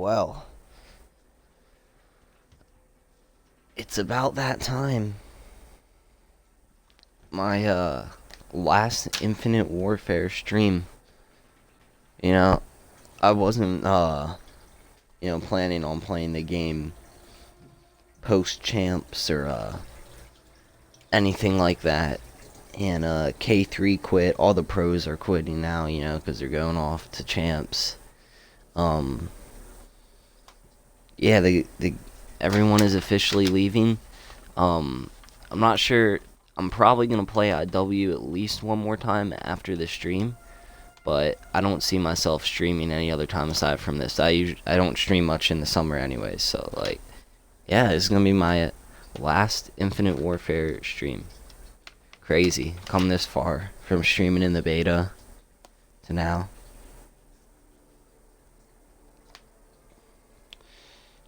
Well, it's about that time. My last Infinite Warfare stream. You know, I wasn't planning on playing the game post champs or anything like that. And K3 quit. All the pros are quitting now, because they're going off to champs. Yeah, the everyone is officially leaving. I'm not sure. I'm probably gonna play IW at least one more time after the stream, but I don't see myself streaming any other time aside from this. I don't stream much in the summer anyways, so yeah, this is gonna be my last Infinite Warfare stream. Crazy, come this far from streaming in the beta to now.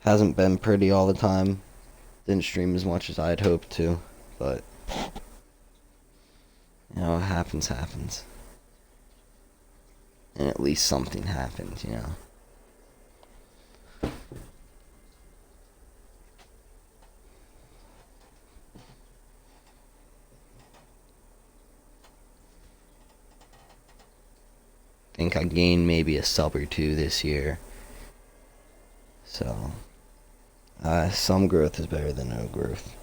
Hasn't been pretty all the time. Didn't stream as much as I'd hoped to, but what happens. And at least something happened. Think I gained maybe a sub or two this year. So, some growth is better than no growth.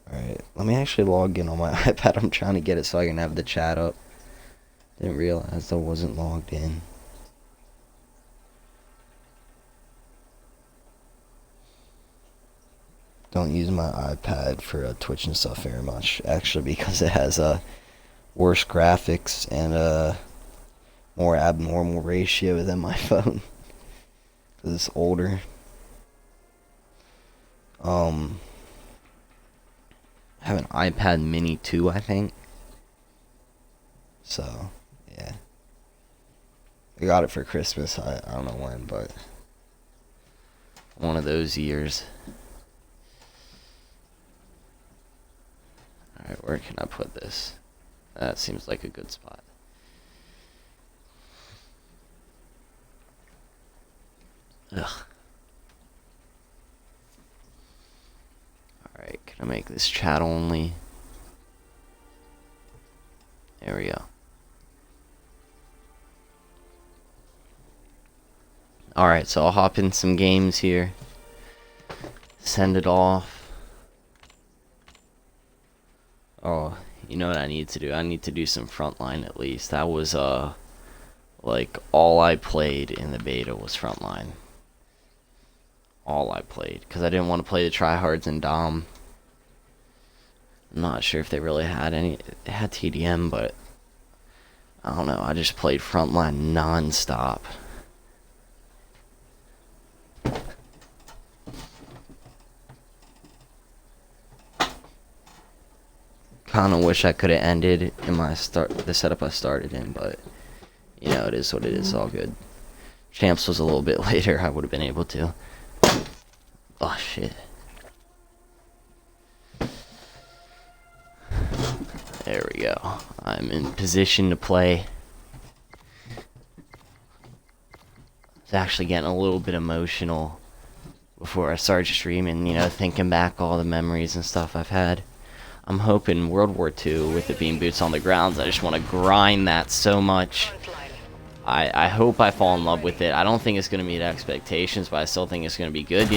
Alright, let me actually log in on my iPad. I'm trying to get it so I can have the chat up. Didn't realize I wasn't logged in. Don't use my iPad for Twitch and stuff very much, actually, because it has worse graphics and a more abnormal ratio than my phone. Because it's older. I have an iPad mini 2, I think. So, yeah. I got it for Christmas. I don't know when, but one of those years. Alright, where can I put this? That seems like a good spot. Ugh. Alright, can I make this chat only? There we go. Alright, so I'll hop in some games here. Send it off. Oh, you know what I need to do? I need to do some Frontline at least. That was, like, all I played in the beta was Frontline. All I played. Because I didn't want to play the tryhards and Dom. I'm not sure if they really had any. They had TDM, but I don't know. I just played Frontline non-stop. Kinda wish I could have ended in the setup I started in, but it is what it is. All good. Champs was a little bit later. I would have been able to. Oh shit. There we go. I'm in position to play. I was actually getting a little bit emotional before I started streaming, thinking back all the memories and stuff I've had. I'm hoping World War II, with it being boots on the grounds, I just want to grind that so much. I hope I fall in love with it. I don't think it's going to meet expectations, but I still think it's going to be good,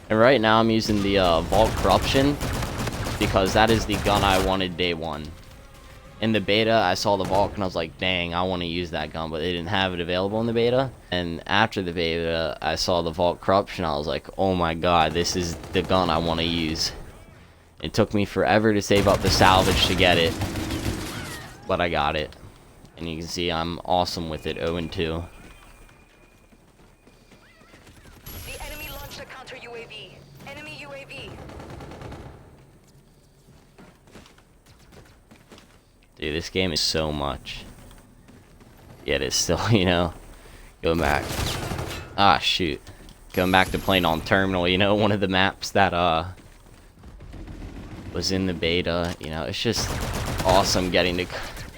And right now I'm using the Vault Corruption, because that is the gun I wanted day one. In the beta, I saw the Vault and I was like, dang, I want to use that gun, but they didn't have it available in the beta. And after the beta, I saw the Vault Corruption. I was like, oh my god, this is the gun I want to use. It took me forever to save up the salvage to get it, but I got it. And you can see I'm awesome with it, 0-2. The enemy launched a counter UAV. Enemy UAV. Dude, this game is so much. Yet it's still, going back. Ah, shoot. Going back to playing on Terminal, one of the maps that, was in the beta. It's just awesome getting to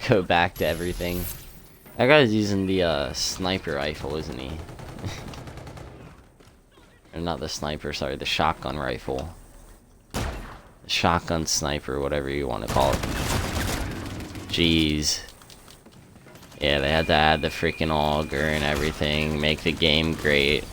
go back to everything. That guy's using the sniper rifle, isn't he? Or not the sniper, sorry, the shotgun rifle. The shotgun sniper, whatever you want to call it. Jeez. Yeah, they had to add the freaking auger and everything, make the game great.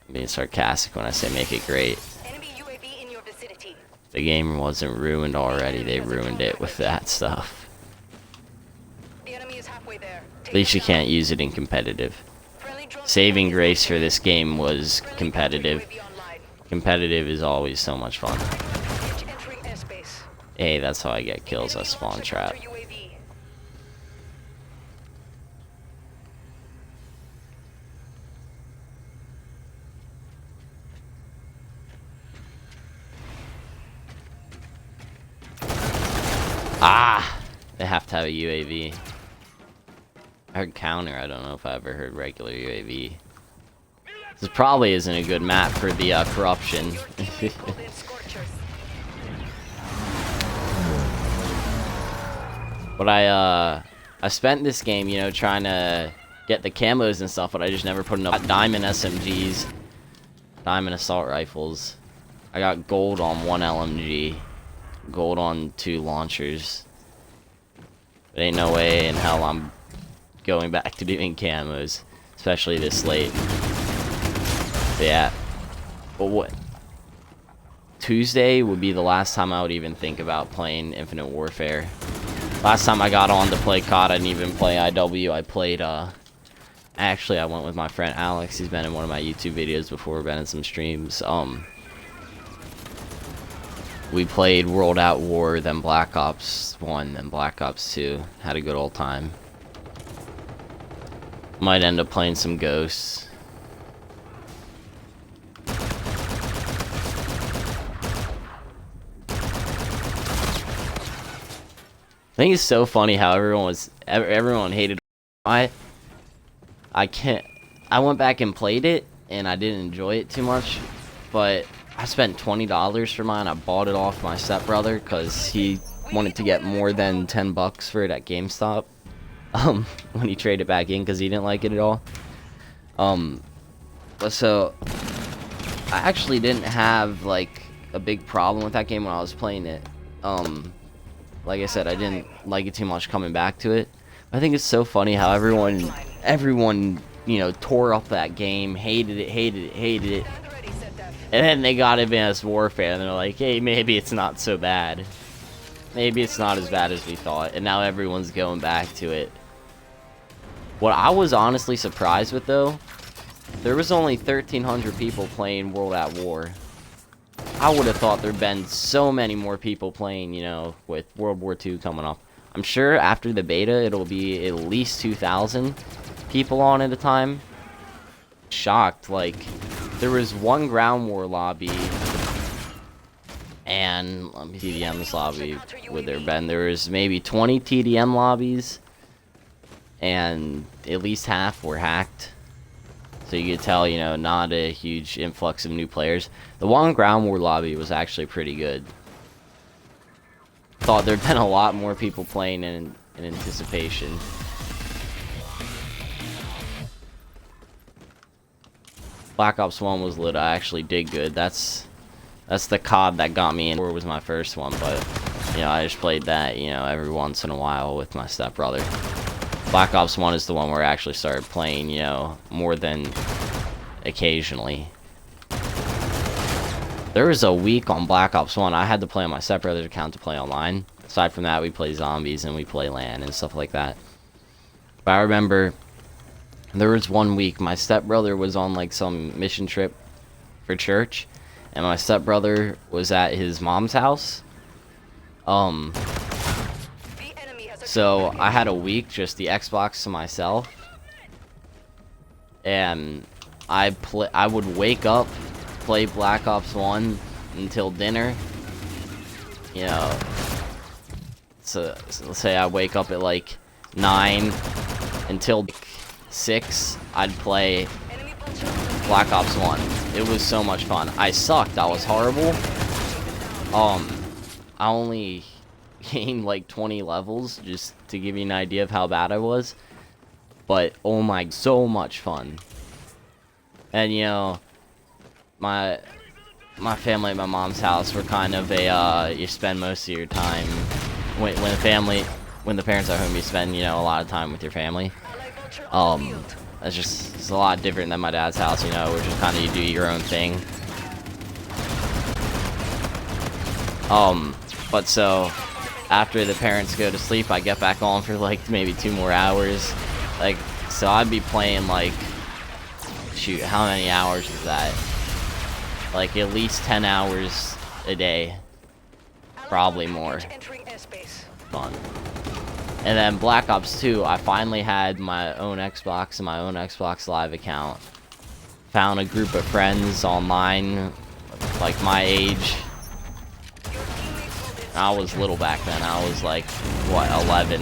I'm being sarcastic when I say make it great. Enemy UAV in your vicinity. The game wasn't ruined already, they ruined it with that stuff. The enemy is halfway there. At least you can't use it in competitive. Friendly drone Saving grace for this game was friendly competitive. UAV online. Competitive is always so much fun. Package entering airspace. Hey, that's how I get kills, I Enemy spawn launcher trap. counter UAV. Ah! They have to have a UAV. I heard counter, I don't know if I ever heard regular UAV. This probably isn't a good map for the corruption. Your teammate pulled in Scorchers. But I spent this game, you know, trying to get the camos and stuff, but I just never put enough diamond SMGs, diamond assault rifles. I got gold on 1 LMG, gold on 2 launchers. There ain't no way in hell I'm going back to doing camos, especially this late. But yeah, but what? Tuesday would be the last time I would even think about playing Infinite Warfare. Last time I got on to play COD, I didn't even play IW. I played, actually I went with my friend Alex. He's been in one of my YouTube videos before, been in some streams. We played World at War, then Black Ops 1, then Black Ops 2. Had a good old time. Might end up playing some Ghosts. I think it's so funny how everyone hated. I went back and played it and I didn't enjoy it too much, but I spent $20 for mine. I bought it off my stepbrother because he wanted to get more than $10 for it at GameStop. When he traded back in because he didn't like it at all. So I actually didn't have like a big problem with that game when I was playing it. Like I said, I didn't like it too much coming back to it. I think it's so funny how everyone, you know, tore up that game, hated it. Stand ready, set that. And then they got Advanced Warfare, and they're like, hey, maybe it's not so bad. Maybe it's not as bad as we thought. And now everyone's going back to it. What I was honestly surprised with, though, there was only 1,300 people playing World at War. I would have thought there'd been so many more people playing, you know, with World War II coming up. I'm sure after the beta, it'll be at least 2,000 people on at a time. Shocked, like, there was one ground war lobby, and let me see TDM's lobby would there been. There was maybe 20 TDM lobbies, and at least half were hacked. So you could tell, you know, not a huge influx of new players. The one ground war lobby was actually pretty good. Thought there'd been a lot more people playing in anticipation. Black Ops 1 was lit. I actually did good. That's the COD that got me in. War was my first one, but you know, I just played that, you know, every once in a while with my stepbrother. Black Ops 1 is the one where I actually started playing, you know, more than occasionally. There was a week on Black Ops 1 I had to play on my stepbrother's account to play online. Aside from that, we play zombies and we play LAN and stuff like that. But I remember there was one week my stepbrother was on like some mission trip for church, and my stepbrother was at his mom's house. So I had a week, just the Xbox to myself, and I would wake up, play Black Ops 1 until dinner. You know, so let's say I wake up at like 9 until 6. I'd play Black Ops 1. It was so much fun. I sucked. I was horrible. I only gained like 20 levels, just to give you an idea of how bad I was. But oh my, so much fun. And you know, my family at my mom's house were kind of a you spend most of your time when the parents are home, you spend, you know, a lot of time with your family. That's just, it's a lot different than my dad's house, you know, which is kind of you do your own thing. But so after the parents go to sleep, I get back on for like maybe 2 more hours. Like, so I'd be playing like, shoot, how many hours is that? Like at least 10 hours a day, probably more. Fun. And then Black Ops 2, I finally had my own Xbox and my own Xbox Live account. Found a group of friends online, like my age. I was little back then. I was like, what, 11?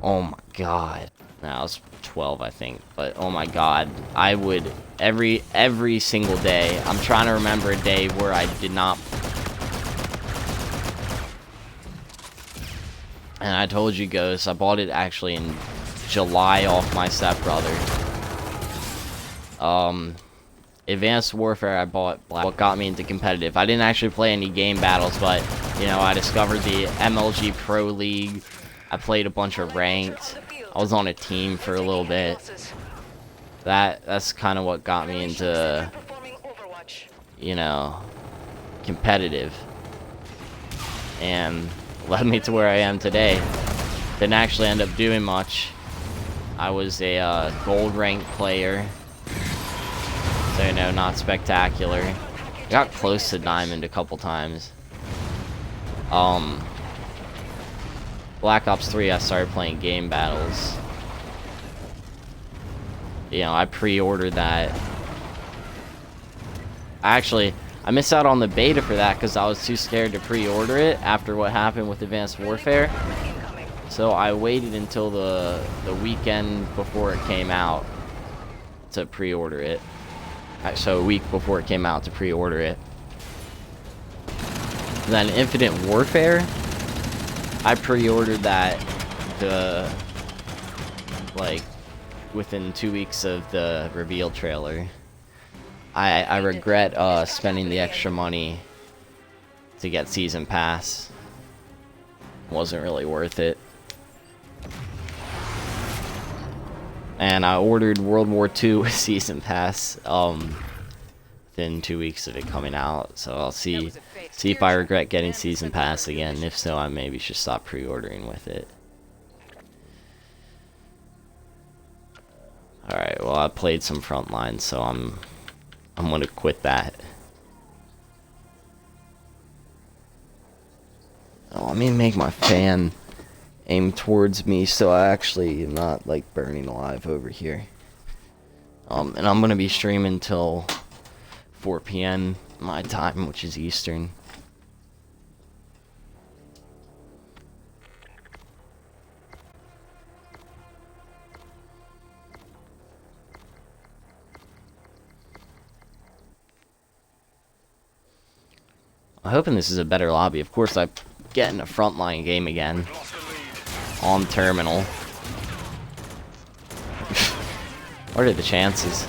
Oh my god. No, I was 12, I think. But oh my god, I would every single day. I'm trying to remember a day where I did not. And I told you, Ghost, I bought it actually in July off my stepbrother. Advanced Warfare, I bought what got me into competitive. I didn't actually play any game battles, but you know, I discovered the MLG Pro League. I played a bunch of ranked. I was on a team for a little bit. That's kind of what got me into, you know, competitive, and led me to where I am today. Didn't actually end up doing much. I was a gold ranked player, so you know, not spectacular. Got close to diamond a couple times. Black Ops 3, I started playing game battles. You know, I pre-ordered that. I missed out on the beta for that because I was too scared to pre-order it after what happened with Advanced Warfare. So I waited until the weekend before it came out to pre-order it. So a week before it came out to pre-order it. Then Infinite Warfare, I pre-ordered that like within 2 weeks of the reveal trailer. I regret spending the extra money to get Season Pass. Wasn't really worth it. And I ordered World War II with Season Pass within 2 weeks of it coming out. So I'll see if I regret getting Season Pass again. If so, I maybe should stop pre-ordering with it. Alright, well, I played some Frontline, so I'm gonna quit that. Oh, let me make my fan aim towards me so I actually am not like burning alive over here. And I'm gonna be streaming till 4 p.m. my time, which is Eastern. I'm hoping this is a better lobby. Of course, I get in a Frontline game again on Terminal. What are the chances?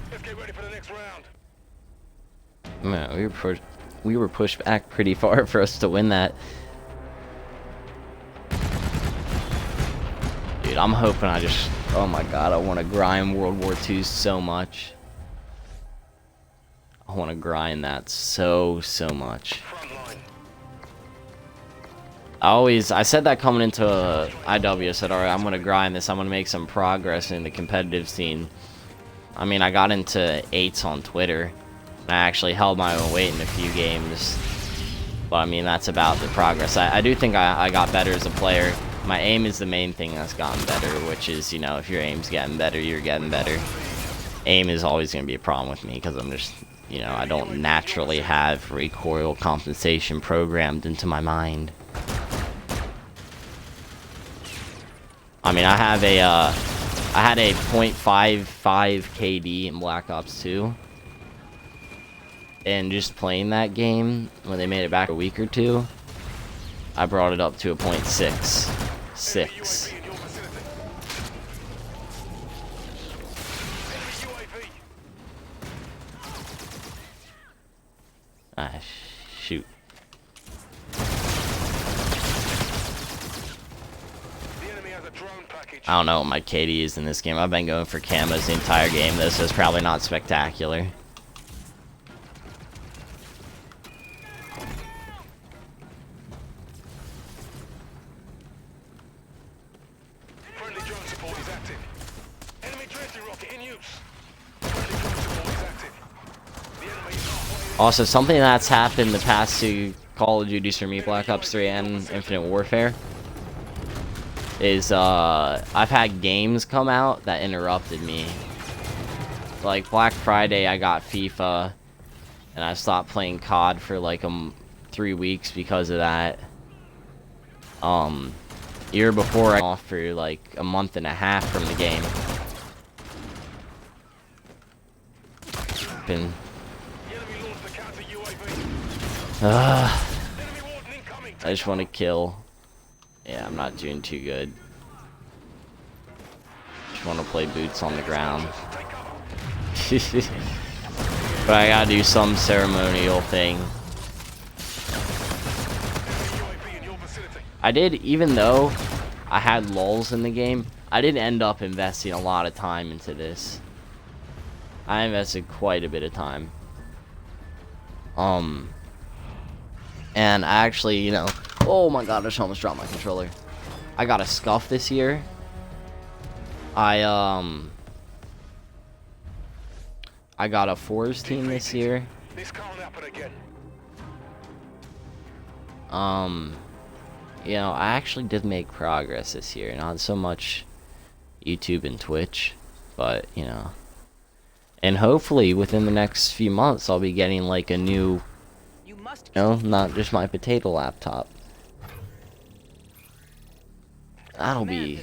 Let's get ready for the next round. Man, we were pushed back pretty far for us to win that. Dude, I'm hoping oh my god, I want to grind World War II so much. I want to grind that so much. I said that coming into IW. I said, alright, I'm going to grind this. I'm going to make some progress in the competitive scene. I mean, I got into 8s on Twitter. I actually held my own weight in a few games. But I mean, that's about the progress. I do think I got better as a player. My aim is the main thing that's gotten better, which is, you know, if your aim's getting better, you're getting better. Aim is always going to be a problem with me because I'm just, you know, I don't naturally have recoil compensation programmed into my mind. I mean, I had a .55 KD in Black Ops 2. And just playing that game, when they made it back a week or two, I brought it up to a .66. Ah, shoot. I don't know what my KD is in this game. I've been going for camos the entire game. This is probably not spectacular. Friendly drone support is active. Enemy Tracer rocket in use. Friendly drone support is active. The enemy is halfway. Also, something that's happened the past two Call of Duties for me, Black Ops 3 and Infinite Warfare, is I've had games come out that interrupted me. Like Black Friday, I got FIFA, and I stopped playing COD for like 3 weeks because of that. Year before, I was off for like a month and a half from the game. Been. I just want to kill. Yeah, I'm not doing too good. Just want to play boots on the ground. But I gotta do some ceremonial thing. I did, even though I had lulls in the game, I did end up investing a lot of time into this. I invested quite a bit of time. And I actually, you know, oh my god, I just almost dropped my controller. I got a scuff this year. I got a Fours team this year. This can't happen again. You know, I actually did make progress this year. Not so much YouTube and Twitch, but, you know. And hopefully, within the next few months, I'll be getting, like, a new, you know, not just my potato laptop. That'll be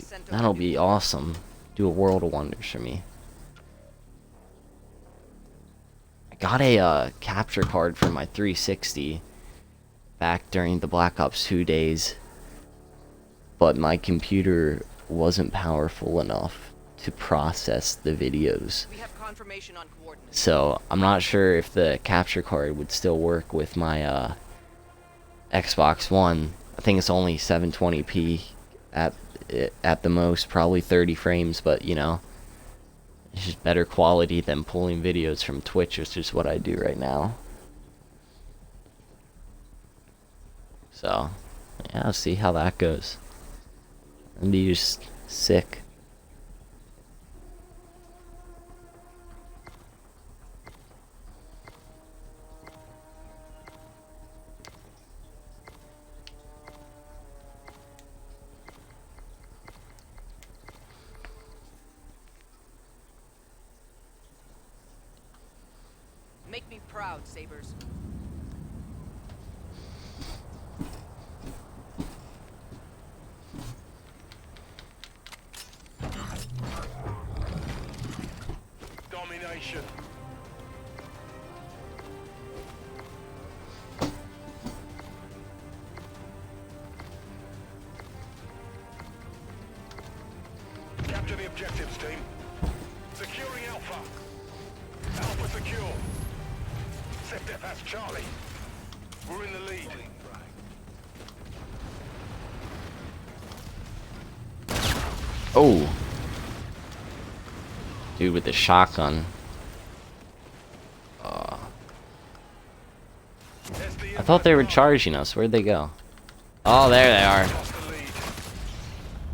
awesome. Do a world of wonders for me. I got a, capture card for my 360 back during the Black Ops 2 days. But my computer wasn't powerful enough to process the videos. We have confirmation on coordinates. So I'm not sure if the capture card would still work with my Xbox One. I think it's only 720p at the most, probably 30 frames, but you know, it's just better quality than pulling videos from Twitch, which is what I do right now. So yeah, I'll see how that goes. And be just sick. Make me proud, Sabers. Domination. Capture the objectives, team. Securing Alpha. Alpha secure. Sector has Charlie. We're in the lead. Oh. Dude with the shotgun. I thought they were charging us. Where'd they go? Oh, there they are.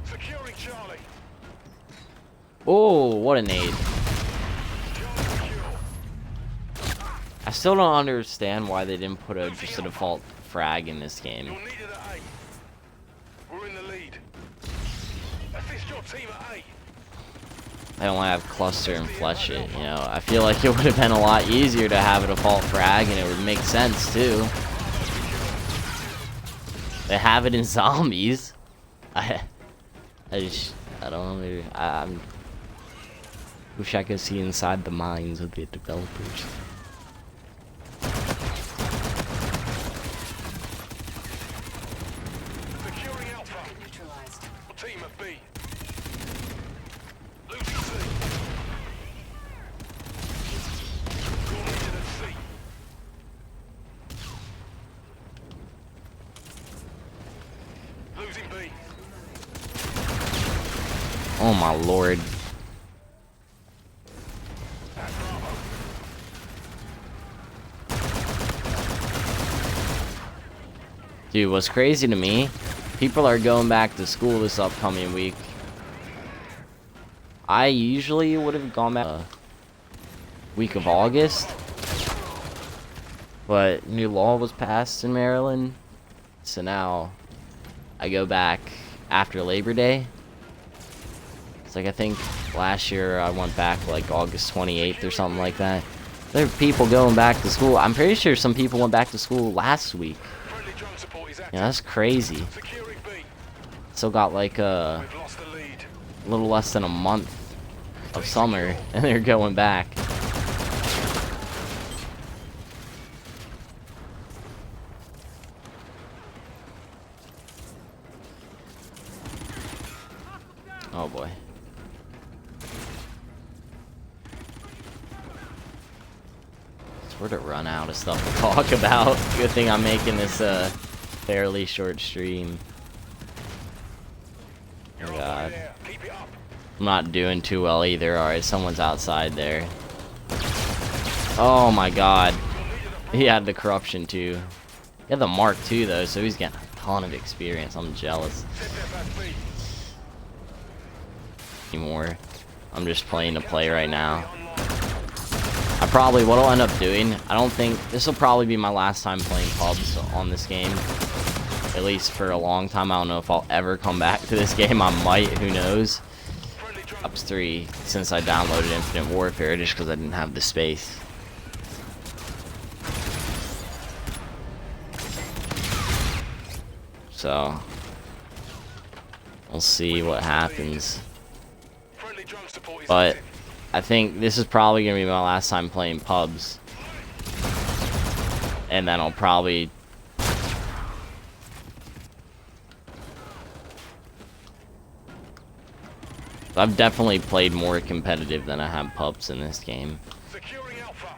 Securing Charlie. Oh, what a nade. I still don't understand why they didn't put just a default frag in this game. You're needed at A. We're in the lead. Assist your team at A. they don't have cluster and flush it, you know. I feel like it would have been a lot easier to have a default frag, and it would make sense too. They have it in zombies. I don't know. I wish I could see inside the minds of the developers. Securing Alpha. Neutralized. Team at B. Losing C. You're needed at C. Losing B. Oh my lord. At Bravo. Dude, what's crazy to me, people are going back to school this upcoming week. I usually would have gone back week of August, but new law was passed in Maryland, so now I go back after Labor Day. It's like, I think last year I went back like August 28th or something like that. There are people going back to school. I'm pretty sure some people went back to school last week. Friendly drone support is active. Yeah, that's crazy. Securing B. Still got like We've lost the lead. a little less than a month of summer, and they're going back. Oh boy. Sort of run out of stuff to talk about. Good thing I'm making this fairly short stream. You're Oh on the way god. there. Keep it up. I'm not doing too well either. Alright, someone's outside there. Oh my god. He had the corruption too. He had the Mark II though, so he's getting a ton of experience. I'm jealous. Anymore. I'm just playing to play right now. I probably, what I'll end up doing, I don't think, this will probably be my last time playing pubs on this game. At least for a long time. I don't know if I'll ever come back to this game. I might, who knows. Pubs 3, since I downloaded Infinite Warfare, just because I didn't have the space. So, we'll see what happens. But I think this is probably going to be my last time playing pubs. And then I'll probably... I've definitely played more competitive than I have pubs in this game. Securing Alpha.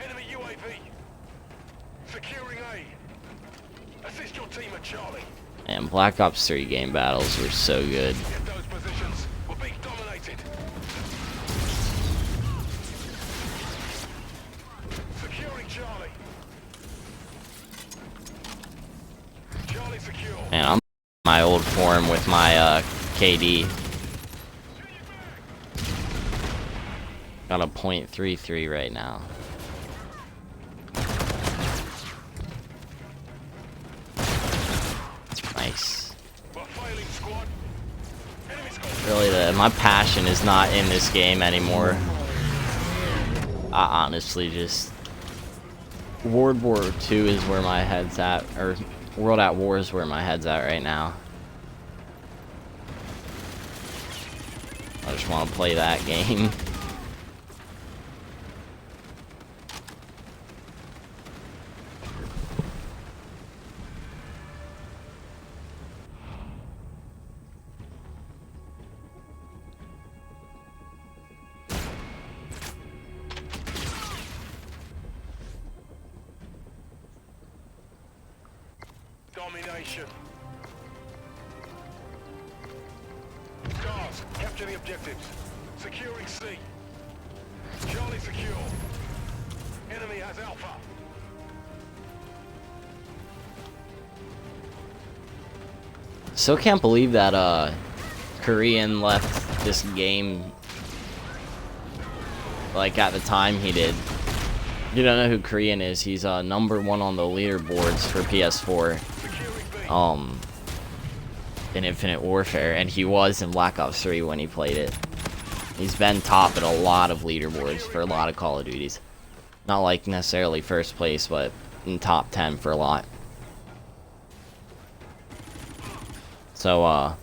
Enemy UAV. Securing A. Assist your team at Charlie. And Black Ops 3 game battles were so good. Get those positions. We're being dominated. Securing Charlie. Charlie secure. Man, I'm in my old form with my KD. Got a .33 right now. Nice. We're failing, squad. Enemy squad. Really, my passion is not in this game anymore. I honestly just... World War II is where my head's at, or World at War is where my head's at right now. I just want to play that game. Domination. Stars, capture the objectives. Securing C. Charlie secure. Enemy has Alpha. Still can't believe that Korean left this game like at the time he did. If you don't know who Korean is, he's #1 on the leaderboards for PS4. Securing B. in Infinite Warfare, and he was in Black Ops 3 when he played it. He's been top at a lot of leaderboards for a lot of Call of Duties. Not like necessarily first place, but in top 10 for a lot. So, I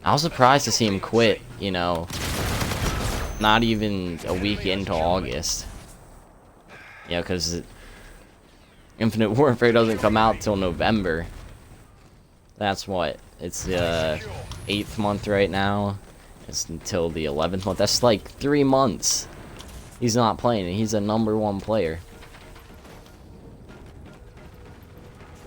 was surprised to see him quit, you know, not even a week into August. You know, because Infinite Warfare doesn't come out till November. That's what? It's the 8th month right now. It's until the 11th month. That's like 3 months. He's not playing it. He's a #1 player.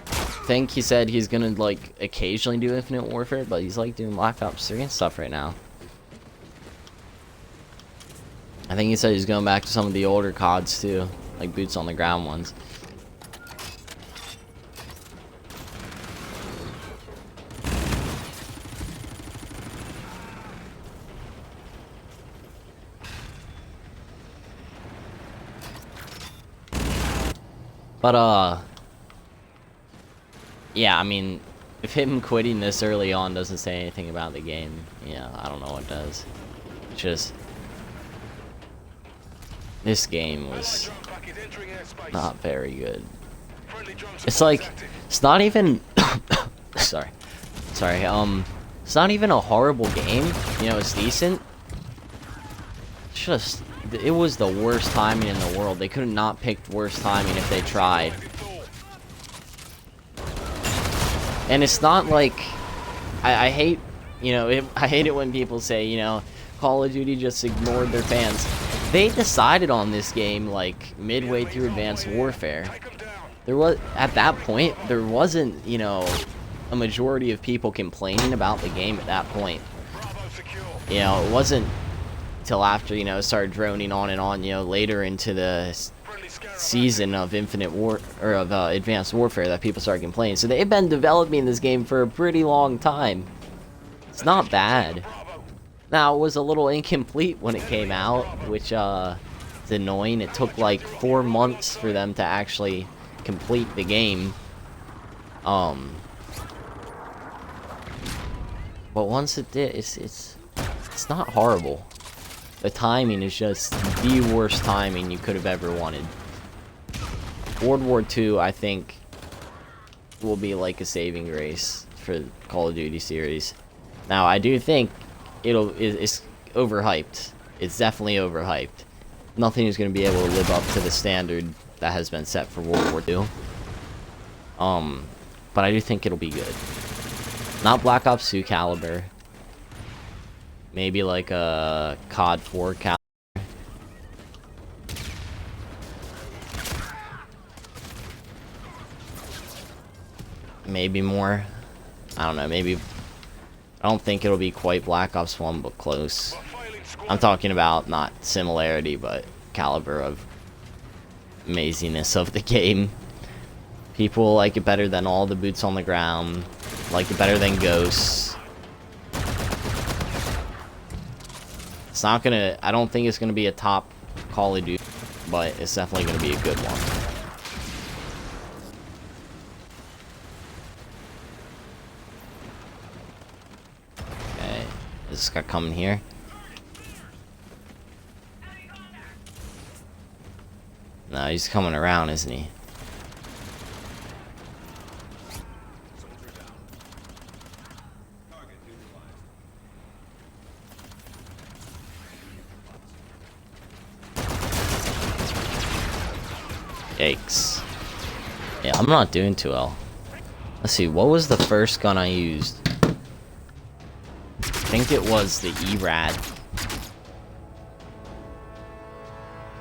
I think he said he's gonna like occasionally do Infinite Warfare, but he's like doing Black Ops 3 and stuff right now. I think he said he's going back to some of the older CODs too, like boots on the ground ones. But yeah, I mean, if him quitting this early on doesn't say anything about the game, yeah, I don't know what does. It's just, this game was not very good. It's like, it's not even, sorry, it's not even a horrible game, you know, it's decent. It's just, it was the worst timing in the world. They could have not picked worse timing if they tried. And it's not like, I hate, you know, I hate it when people say, you know, Call of Duty just ignored their fans. They decided on this game like midway through Advanced Warfare. There was, at that point, there wasn't, you know, a majority of people complaining about the game at that point. You know, it wasn't till after, you know, it started droning on and on, you know, later into the season of Infinite War, or of Advanced Warfare, that people started complaining. So they've been developing this game for a pretty long time. It's not bad. Now, it was a little incomplete when it came out, which is annoying. It took like 4 months for them to actually complete the game. But once it did, it's not horrible. The timing is just the worst timing you could have ever wanted. World War II, I think, will be like a saving grace for the Call of Duty series. Now, I do think it's overhyped. It's definitely overhyped. Nothing is going to be able to live up to the standard that has been set for World War II. But I do think it'll be good. Not Black Ops 2 caliber. Maybe like a COD 4 caliber. Maybe more. I don't know, maybe. I don't think it'll be quite Black Ops 1, but close. I'm talking about not similarity, but caliber of amazingness of the game. People like it better than all the boots on the ground. Like it better than Ghosts. It's not gonna, I don't think it's gonna be a top Call of Duty, but it's definitely gonna be a good one. Okay, is this guy coming here? No, he's coming around, isn't he? Yikes. Yeah, I'm not doing too well. Let's see, what was the first gun I used? I think it was the ERAD.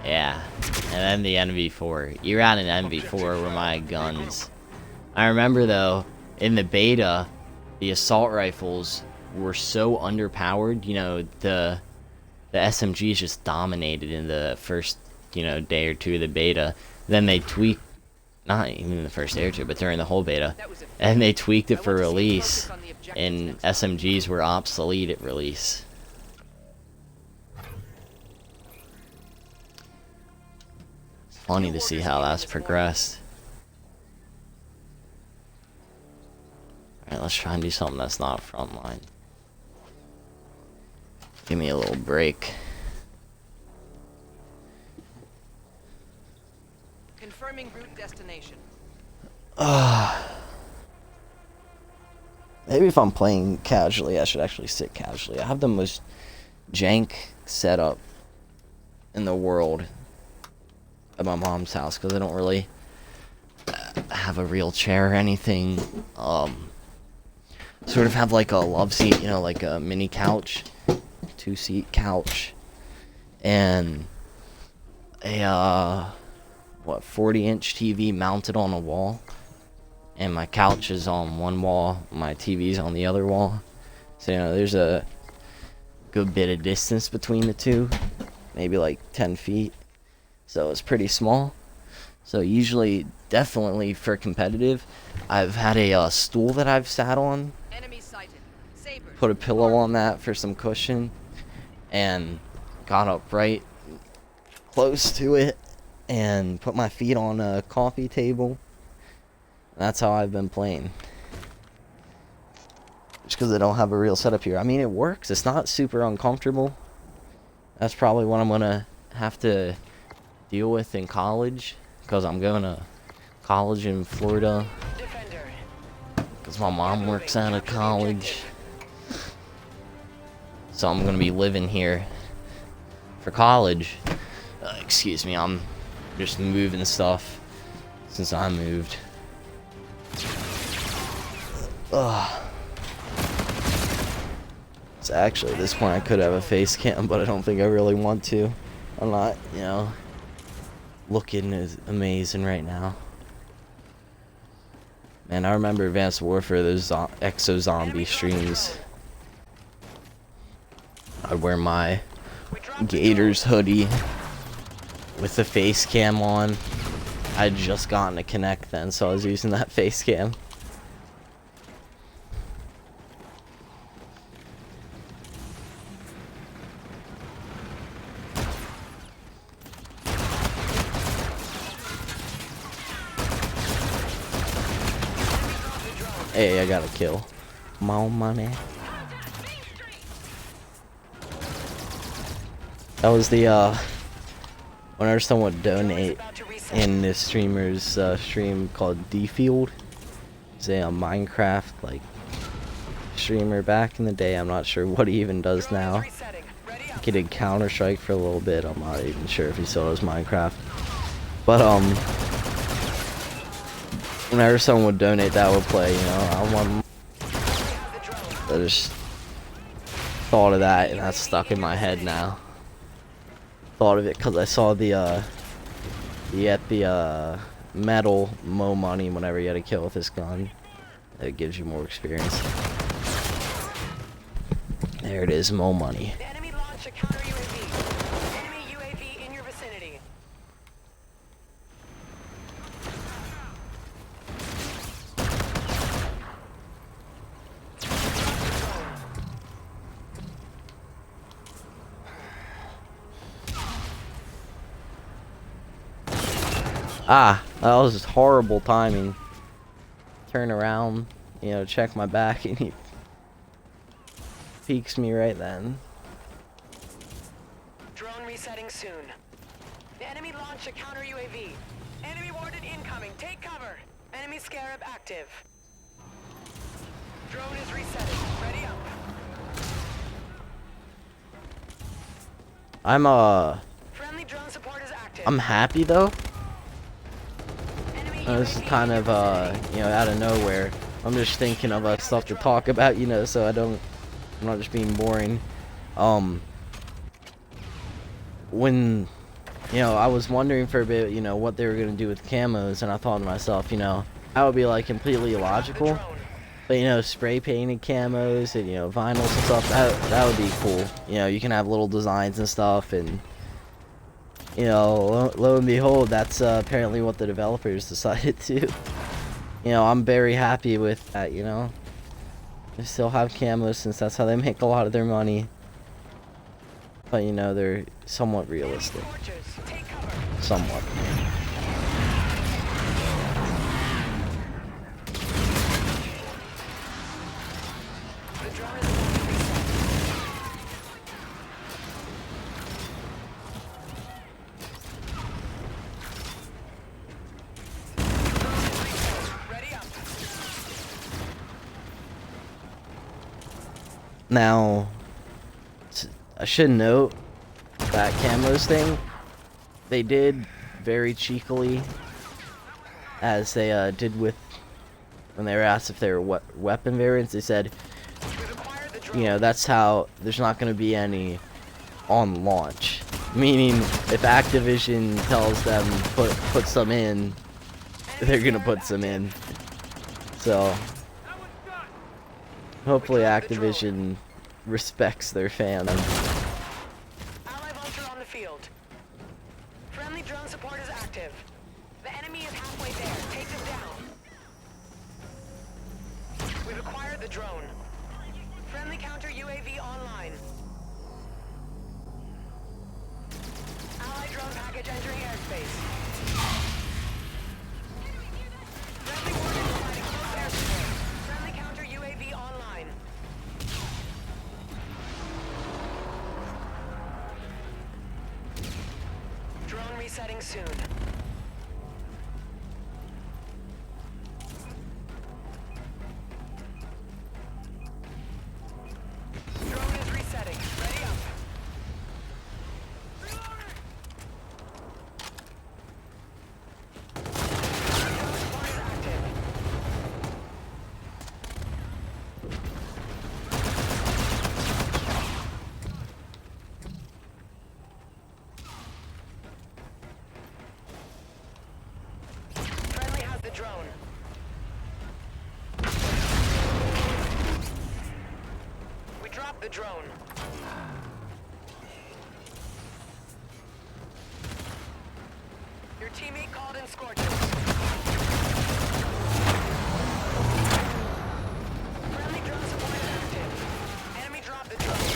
Yeah, and then the NV4. ERAD and NV4 were my guns. I remember though, in the beta, the assault rifles were so underpowered, you know, the SMGs just dominated in the first, you know, day or two of the beta. Then they tweaked, not even in the first day or two, but during the whole beta, and they tweaked it for release, and SMGs were obsolete at release. It's funny to see how that's progressed. Alright, let's try and do something that's not frontline. Give me a little break. Confirming route destination. Maybe if I'm playing casually, I should actually sit casually. I have the most jank setup in the world at my mom's house because I don't really have a real chair or anything. Sort of have like a love seat, you know, like a mini couch, 2-seat couch, and a 40-inch TV mounted on a wall. And my couch is on one wall, my TV's on the other wall. So, you know, there's a good bit of distance between the two, maybe like 10 feet. So it's pretty small. So usually, definitely for competitive, I've had a stool that I've sat on, Enemy sighted. Saber. put a pillow on that for some cushion, and got up right close to it, and put my feet on a coffee table. That's how I've been playing. Just because I don't have a real setup here. I mean, it works. It's not super uncomfortable. That's probably what I'm going to have to deal with in college. Because I'm going to college in Florida. Defender. Because my mom works out of college. So I'm going to be living here for college. Excuse me, I'm just moving stuff since I moved. Ugh. So actually, at this point, I could have a face cam, but I don't think I really want to. I'm not, you know, looking as amazing right now. Man, I remember Advanced Warfare, those Exo Zombie streams. I'd wear my Gators hoodie with the face cam on. I'd just gotten a Kinect then, so I was using that face cam. Hey, I got a kill. More money. That was the, whenever someone would donate in this streamer's stream called D-Field. He's a Minecraft, like, streamer back in the day. I'm not sure what he even does now. He did Counter-Strike for a little bit. I'm not even sure if he still does Minecraft. But, whenever someone would donate, that would play, you know. I just thought of that, and that's stuck in my head now. Thought of it because I saw the metal Mo Money whenever you had a kill with this gun. It gives you more experience. There it is, Mo Money. The enemy launched a counter UAV. Enemy UAV in your vicinity. Ah, that was just horrible timing. Turn around, you know, check my back, and he peeks me right then. Drone resetting soon. The enemy launched a counter UAV. Enemy warded incoming. Take cover. Enemy Scarab active. Drone is resetting. Ready up. Friendly drone support is active. I'm happy though. Enemy This is UAV kind in of, your vicinity. you know, out of nowhere. I'm just thinking of stuff to talk about, you know, so I'm not just being boring. When, you know, I was wondering for a bit, you know, what they were going to do with camos, and I thought to myself, you know, that would be, like, completely illogical. Drone. But, you know, spray painted camos and, you know, vinyls and stuff, that would be cool. You know, you can have little designs and stuff, and, you know, lo and behold, that's apparently what the developers decided to. You know, I'm very happy with that, you know. They still have camos since that's how they make a lot of their money. But, you know, they're somewhat realistic. Fortress. Take cover. Somewhat. Now, I should note that camos thing, they did very cheekily, as they did with when they were asked if they were weapon variants. They said, We've acquired the drone. you know, that's how there's not going to be any on launch. Meaning, if Activision tells them put some in, they're gonna put some in. So hopefully Activision respects their fans. Ally Vulture on the field. Friendly drone support is active. The enemy is halfway there. Take them down. We've acquired the drone. Friendly counter UAV online. Allied drone package entering airspace. Friendly warning providing close air support. Friendly counter UAV online. Drone resetting soon. Drone is resetting. Ready up. Drone support is active. Friendly has the drone. We dropped the drone. Your teammate called in scorches. Friendly drone support is active. Enemy dropped the drone.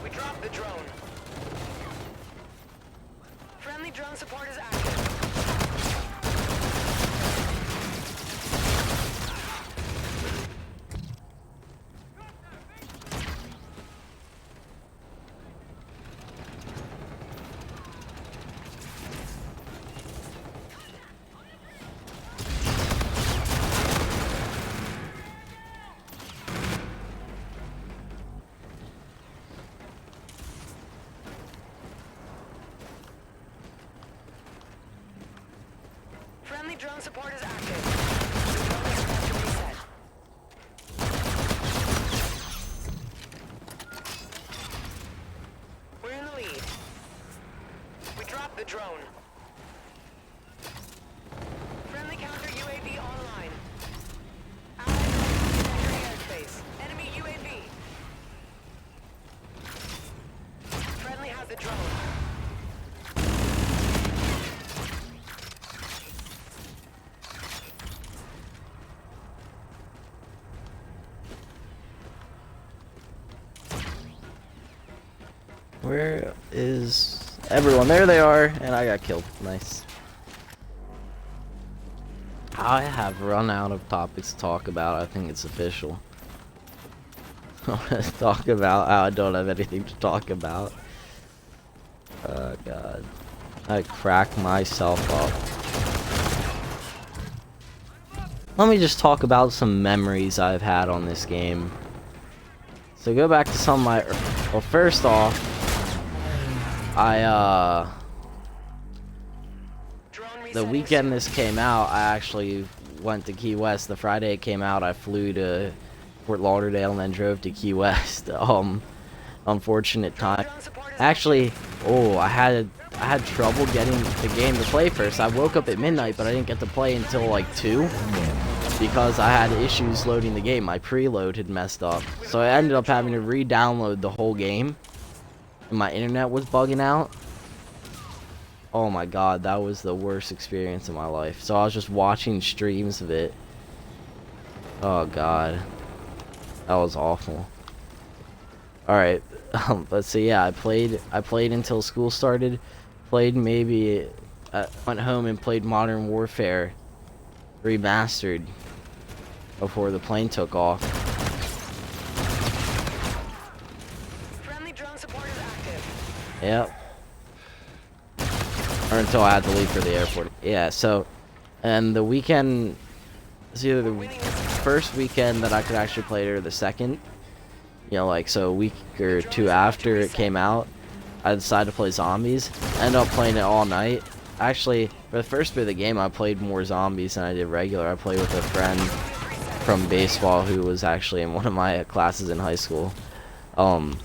We dropped the drone. Friendly drone support is active. Friendly drone support is active. The drone is about to reset. We're in the lead. We dropped the drone. Friendly counter UAV online. Allied drone entering airspace. Enemy UAV. Friendly has the drone. Where is everyone? There they are, and I got killed. Nice. I have run out of topics to talk about. I think it's official. I want to talk about how I don't have anything to talk about. Oh god. I crack myself up. Let me just talk about some memories I've had on this game. So go back to some of my... Well, first off, the weekend this came out, I actually went to Key West. The Friday it came out, I flew to Fort Lauderdale and then drove to Key West. Unfortunate time. Actually, I had trouble getting the game to play first. I woke up at midnight, but I didn't get to play until like 2 because I had issues loading the game. My preload had messed up, so I ended up having to re-download the whole game. And my internet was bugging out. Oh my god, that was the worst experience of my life. So I was just watching streams of it. Oh god, that was awful. All right, let's see. Yeah, I played until school started. Played maybe. Went home and played Modern Warfare Remastered before the plane took off. Friendly drone support is active. Yep. Or until I had to leave for the airport. Yeah, so And the weekend, it's either the first weekend that I could actually play it or the second. You know, like, so a week or two after it came out, I decided to play zombies. Ended up playing it all night. Actually, for the first bit of the game, I played more zombies than I did regular. I played with a friend from baseball who was actually in one of my classes in high school. And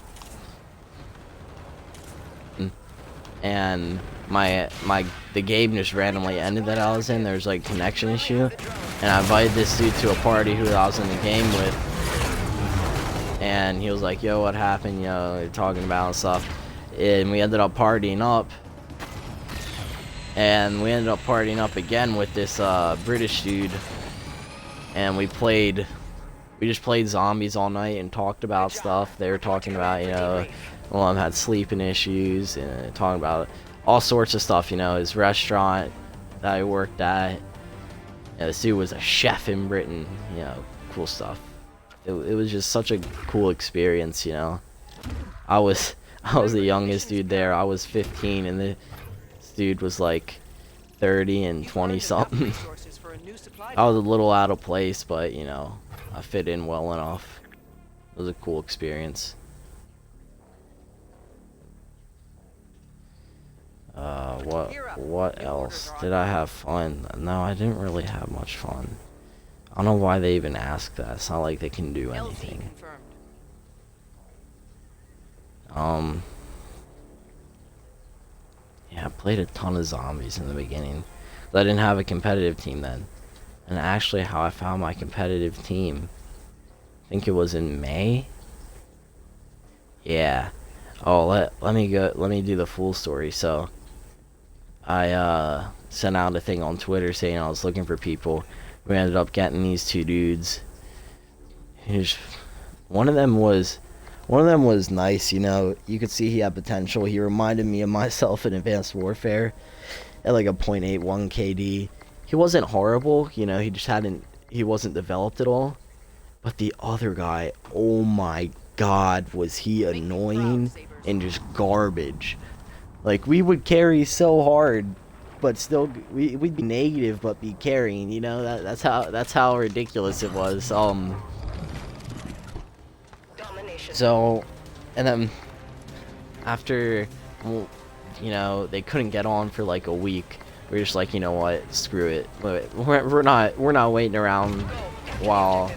the game just randomly ended that I was in. There was like connection issue, and I invited this dude to a party who I was in the game with, and he was like, "Yo, what happened?" You know, talking about and stuff, and we ended up partying up. And we ended up partying up again with this British dude, and we just played zombies all night and talked about stuff. They were talking about, you know, one of them had sleeping issues and talking about all sorts of stuff, you know, his restaurant that he worked at. Yeah, this dude was a chef in Britain, you know, cool stuff. It was just such a cool experience, you know. I was the youngest dude there. I was 15, and this dude was like 30 and 20 something. I was a little out of place, but you know, I fit in well enough. It was a cool experience. What else? Did I have fun? No, I didn't really have much fun. I don't know why they even ask that. It's not like they can do anything. Yeah, I played a ton of zombies in the beginning. But I didn't have a competitive team then. And actually how I found my competitive team, I think it was in May. Yeah. Oh, let me do the full story. So I sent out a thing on Twitter saying I was looking for people. We ended up getting these two dudes. One of them was nice, you know. You could see he had potential. He reminded me of myself in Advanced Warfare at like a .81 KD. He wasn't horrible, you know. He wasn't developed at all. But the other guy, oh my god, was he annoying and just garbage. Like, we would carry so hard, but still we'd be negative but be carrying, you know. That's how ridiculous it was. So, and then after, well, you know, they couldn't get on for like a week. We're just like, you know what, screw it. We're not waiting around while,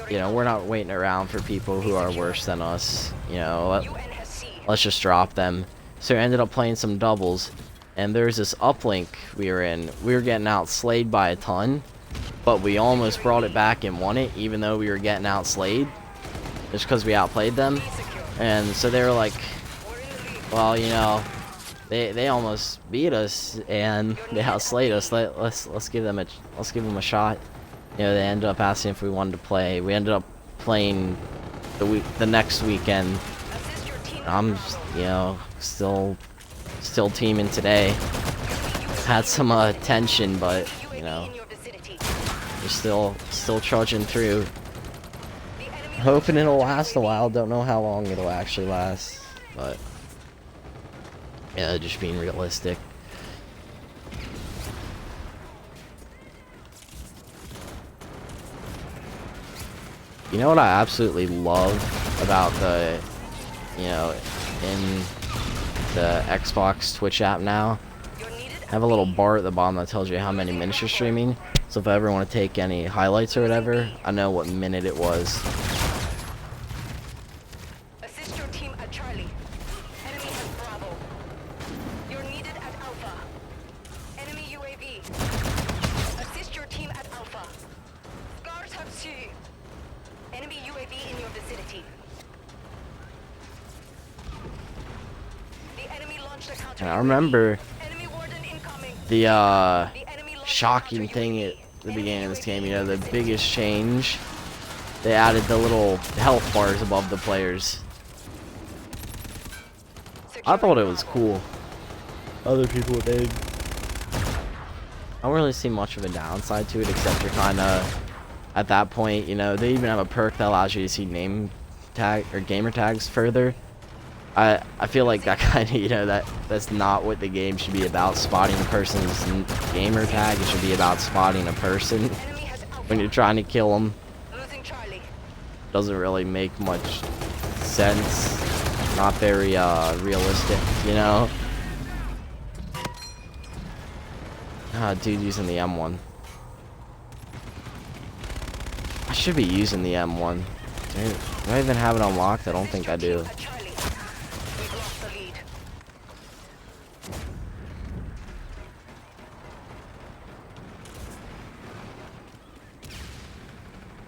you know, we're not waiting around for people who are worse than us. You know, let's just drop them. So we ended up playing some doubles, and there's this uplink we were in. We were getting outslayed by a ton, but we almost brought it back and won it, even though we were getting outslayed, just because we outplayed them. And so they were like, well, you know, they almost beat us and they outslayed us. Let's give them a shot. You know, they ended up asking if we wanted to play. We ended up playing the next weekend. I'm, you know, still teaming today. Had some tension, but you know, we're still trudging through. Hoping it'll last a while. Don't know how long it'll actually last, but yeah, just being realistic. You know what I absolutely love about the, you know, in the Xbox Twitch app now? I have a little bar at the bottom that tells you how many minutes you're streaming. So if I ever want to take any highlights or whatever, I know what minute it was. Assist your team at Charlie. Enemy at Bravo. You're needed at Alpha. Enemy UAV. Assist your team at Alpha. Guards have C. Enemy UAV in your vicinity. The enemy launched a counter. And I remember Enemy warden incoming. the enemy launched shocking a counter thing UAV. at the beginning of this game, you know, the biggest change. They added the little health bars above the players. I thought it was cool. Other people did. I don't really see much of a downside to it, except you're kind of, at that point, you know, they even have a perk that allows you to see name tag or gamer tags further. I feel like that kind of, you know, that's not what the game should be about. Spotting a person's gamer tag. It should be about spotting a person Enemy has Alpha. when you're trying to kill them. Losing Charlie. Doesn't really make much sense. Not very realistic, you know. Ah, dude using the M1. I should be using the M1. Dude, do I even have it unlocked? I don't think I do. At Charlie. We've lost the lead.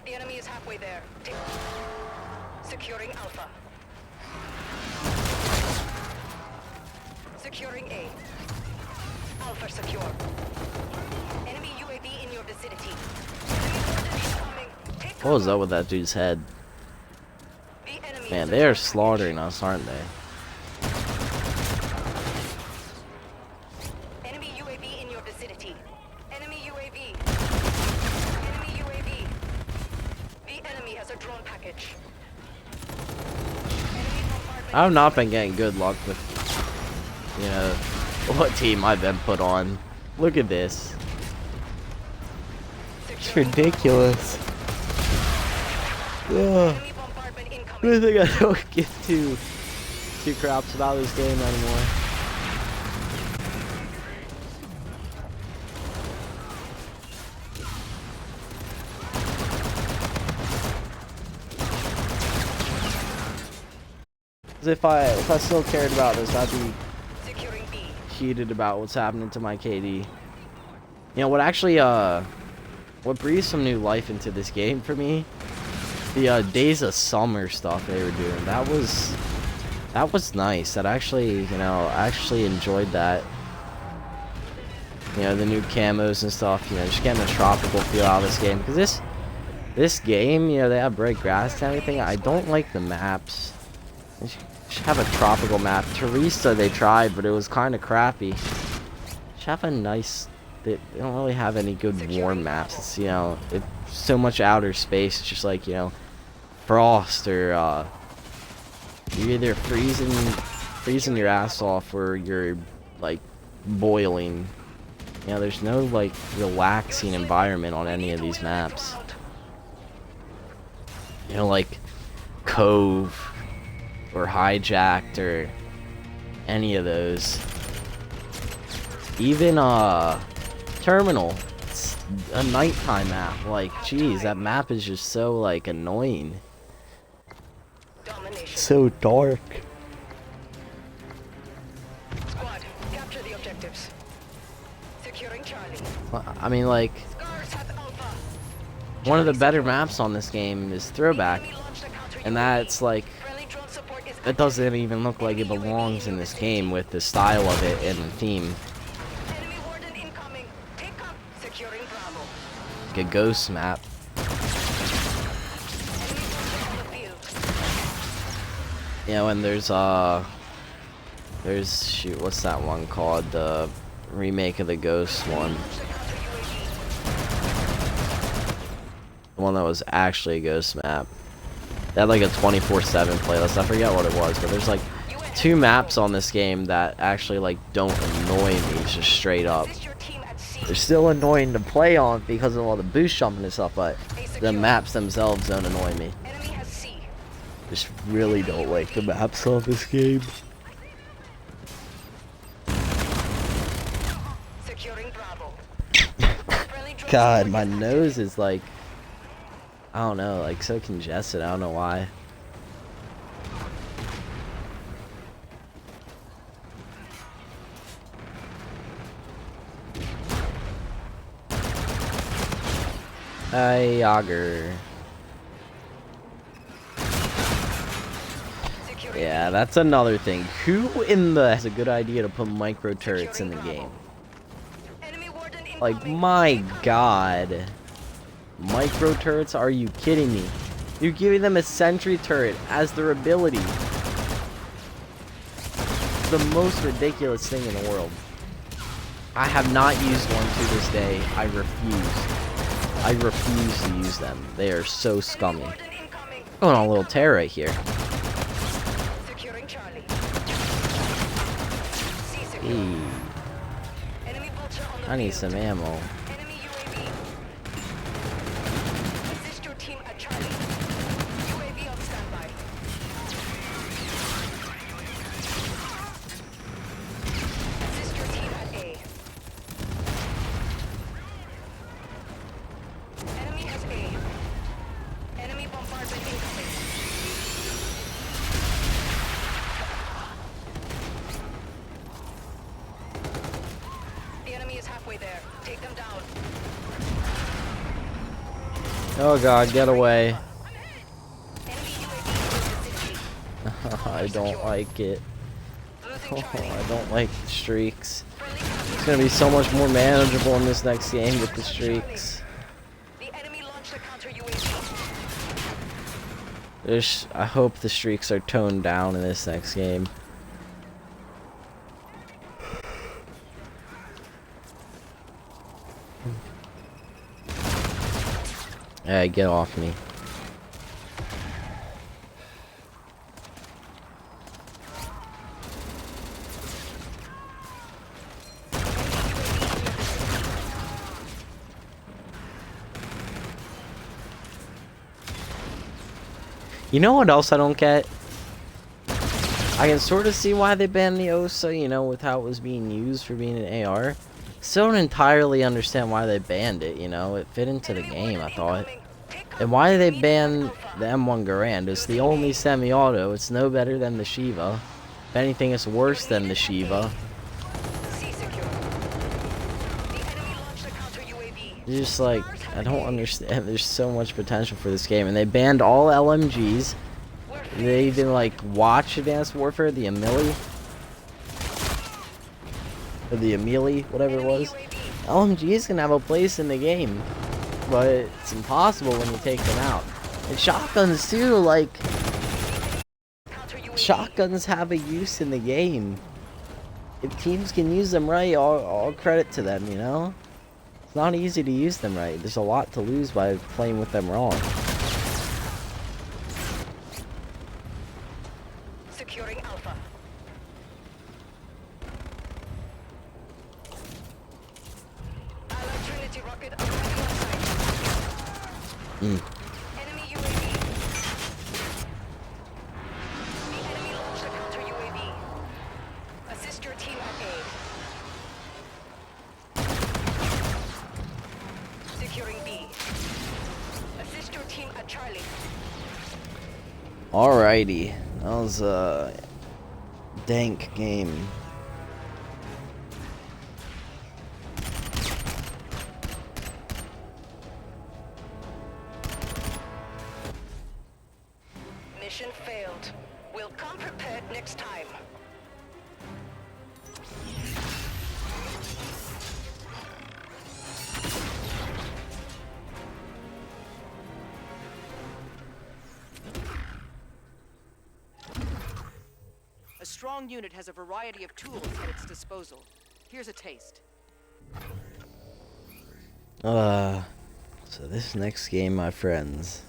The enemy is halfway there. Securing Alpha. Securing A. Alpha secure. Enemy UAV in your vicinity. Incoming. Take What was cover. up with that dude's head? The enemy Man, is they are attack slaughtering us, aren't they? Enemy UAV in your vicinity. Enemy UAV. Enemy UAV. The enemy has a drone package. Enemy bombardment. I've not been getting good luck with, you know, what team I've been put on. Look at this. It's Securing ridiculous. Ugh. enemy bombardment I incoming. think I don't give two craps about this game anymore. Cause if I still cared about this, I'd be Securing B. heated about what's happening to my KD. You know what actually what breathed some new life into this game for me? The Days of Summer stuff they were doing. That was nice. That actually, you know, I actually enjoyed that. You know, the new camos and stuff, you know, just getting a tropical feel out of this game. Because this game, you know, they have bright grass and everything. I don't like the maps. They should have a tropical map. Teresa they tried, but it was kind of crappy. Should have a nice... They don't really have any good warm maps. It's, you know, it's so much outer space. It's just like, you know, Frost or you're either freezing your ass off or you're like boiling. You know, there's no like relaxing environment on any of these maps. You know, like Cove or Hijacked or any of those. Even Terminal. It's a nighttime map. Like, geez, that map is just so like annoying. Domination. So dark. Squad, capture the objectives. Securing Charlie. I mean, like, Scars has Alpha. one of the better maps on this game is Throwback, Enemy launched a counter and UAV. that's like, Friendly drone support is it doesn't even look like it belongs in this game with the style of it and the theme. Enemy warden incoming. Take up. Securing Bravo. Like a ghost map. Enemy warden on the field. You know, and there's shoot, what's that one called? The remake of the Ghost one. Launched a counter UAV. The one that was actually a ghost map. They had like a 24/7 playlist. I forget what it was, but there's like 2 maps on this game that actually like don't annoy me just straight up. Assist your team at sea. They're still annoying to play on because of all the boost jumping and stuff, but the maps themselves don't annoy me. Enemy has C. Just really don't like the maps on this game. Securing Bravo. Friendly drone God, support my is active. nose is like, I don't know, like so congested. I don't know why. Hey, Yager. Securing Yeah, that's another thing. Who in the has a good idea to put micro turrets in the game? Enemy warden Like, incoming. my god. Micro turrets? Are you kidding me? You're giving them a sentry turret as their ability. The most ridiculous thing in the world. I have not used one to this day. I refuse. I refuse to use them. They are so scummy. Warden incoming. Going on a little tear right here. Securing Charlie. secure. Hey, Enemy vulture on the I need field. some ammo. Enemy UAV. Assist your team at Charlie. UAV on standby. Assist your team at A. Enemy has A. Enemy bombardment incoming. The enemy is halfway there. Take them down. Oh god, get away. Enemy UAV in the vicinity. I don't like it. Losing Oh, Charlie. I don't like the streaks. Friendly It's counter- gonna be so much more manageable in this next game with the streaks. The enemy launched a counter UAV. I hope the streaks are toned down in this next game. Hey, get off me. You know what else I don't get? I can sort of see why they banned the OSA, you know, with how it was being used for being an AR. Still don't entirely understand why they banned it, you know? It fit into the game, I thought. And why did they ban the M1 Garand? It's the only semi-auto. It's no better than the Shiva. If anything, it's worse than the Shiva. C secure. The enemy launched a counter UAV. It's just like, I don't understand. There's so much potential for this game. And they banned all LMGs. They even, like, watch Advanced Warfare, the Amelie. Or the Amelie, whatever it was. LMGs can have a place in the game. But it's impossible when you take them out. And shotguns too, like, shotguns have a use in the game. If teams can use them right, all credit to them, you know? It's not easy to use them right. There's a lot to lose by playing with them wrong. Securing Alpha. Allied Trinity rocket arriving on site. Enemy UAV. The enemy launched a counter UAV. Assist your team at A. Securing B. Assist your team at Charlie. Alrighty. That was a dank game. Mission failed. We'll come prepared next time. A strong unit has a variety of tools at its disposal. Here's a taste. So this next game, my friends,